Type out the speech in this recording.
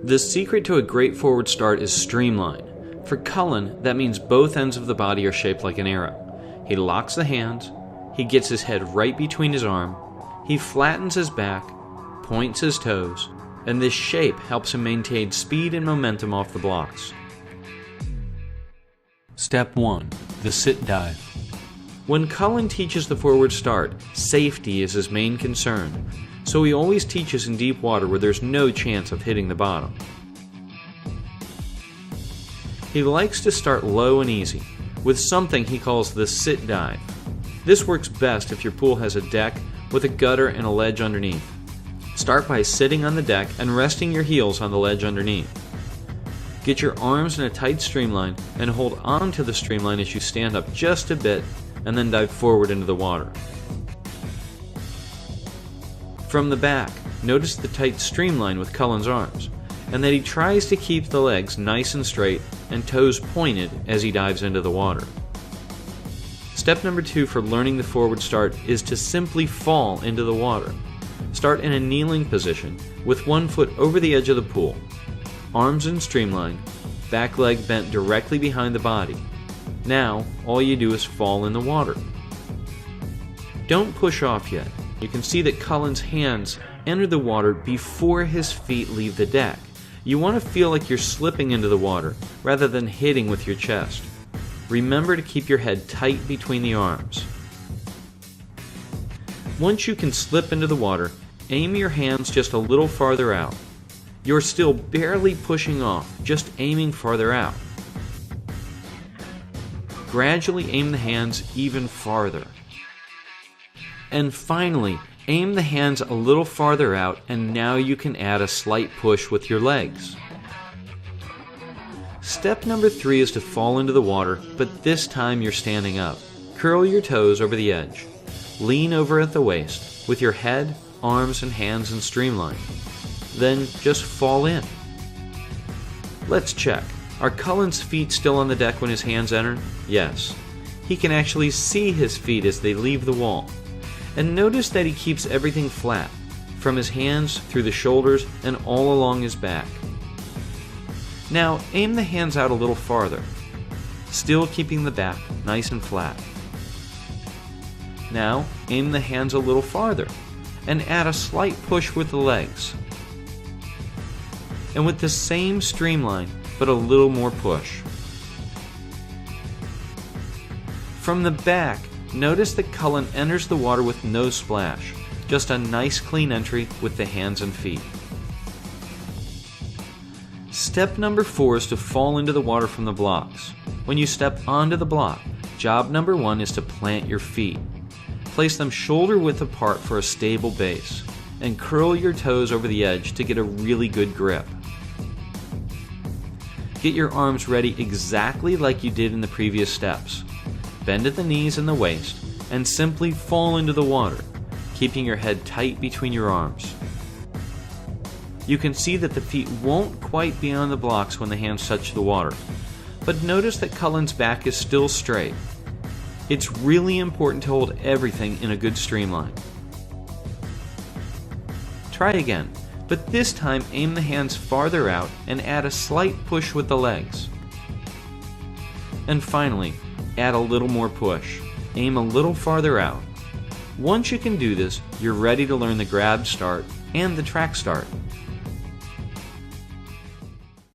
The secret to a great forward start is streamline. For Cullen, that means both ends of the body are shaped like an arrow. He locks the hands, he gets his head right between his arm, he flattens his back, points his toes, and this shape helps him maintain speed and momentum off the blocks. Step 1. The sit dive. When Cullen teaches the forward start, safety is his main concern, so he always teaches in deep water where there's no chance of hitting the bottom. He likes to start low and easy, with something he calls the sit dive. This works best if your pool has a deck with a gutter and a ledge underneath. Start by sitting on the deck and resting your heels on the ledge underneath. Get your arms in a tight streamline and hold on to the streamline as you stand up just a bit and then dive forward into the water. From the back, notice the tight streamline with Cullen's arms, and that he tries to keep the legs nice and straight and toes pointed as he dives into the water. Step number 2 for learning the forward start is to simply fall into the water. Start in a kneeling position with one foot over the edge of the pool, arms in streamline, back leg bent directly behind the body. Now, all you do is fall in the water. Don't push off yet. You can see that Cullen's hands enter the water before his feet leave the deck. You want to feel like you're slipping into the water rather than hitting with your chest. Remember to keep your head tight between the arms. Once you can slip into the water, aim your hands just a little farther out. You're still barely pushing off, just aiming farther out. Gradually aim the hands even farther. And finally, aim the hands a little farther out, and now you can add a slight push with your legs. Step number 3 is to fall into the water, but this time you're standing up. Curl your toes over the edge. Lean over at the waist, with your head, arms, and hands in streamline. Then just fall in. Let's check. Are Cullen's feet still on the deck when his hands enter? Yes. He can actually see his feet as they leave the wall. And notice that he keeps everything flat, from his hands through the shoulders and all along his back. Now aim the hands out a little farther, still keeping the back nice and flat. Now aim the hands a little farther and add a slight push with the legs. And with the same streamline, but a little more push. From the back, notice that Cullen enters the water with no splash, just a nice clean entry with the hands and feet. Step number 4 is to fall into the water from the blocks. When you step onto the block, job number 1 is to plant your feet. Place them shoulder width apart for a stable base, and curl your toes over the edge to get a really good grip. Get your arms ready exactly like you did in the previous steps. Bend at the knees and the waist, and simply fall into the water, keeping your head tight between your arms. You can see that the feet won't quite be on the blocks when the hands touch the water, but notice that Cullen's back is still straight. It's really important to hold everything in a good streamline. Try again, but this time aim the hands farther out and add a slight push with the legs. And finally, add a little more push. Aim a little farther out. Once you can do this, you're ready to learn the grab start and the track start.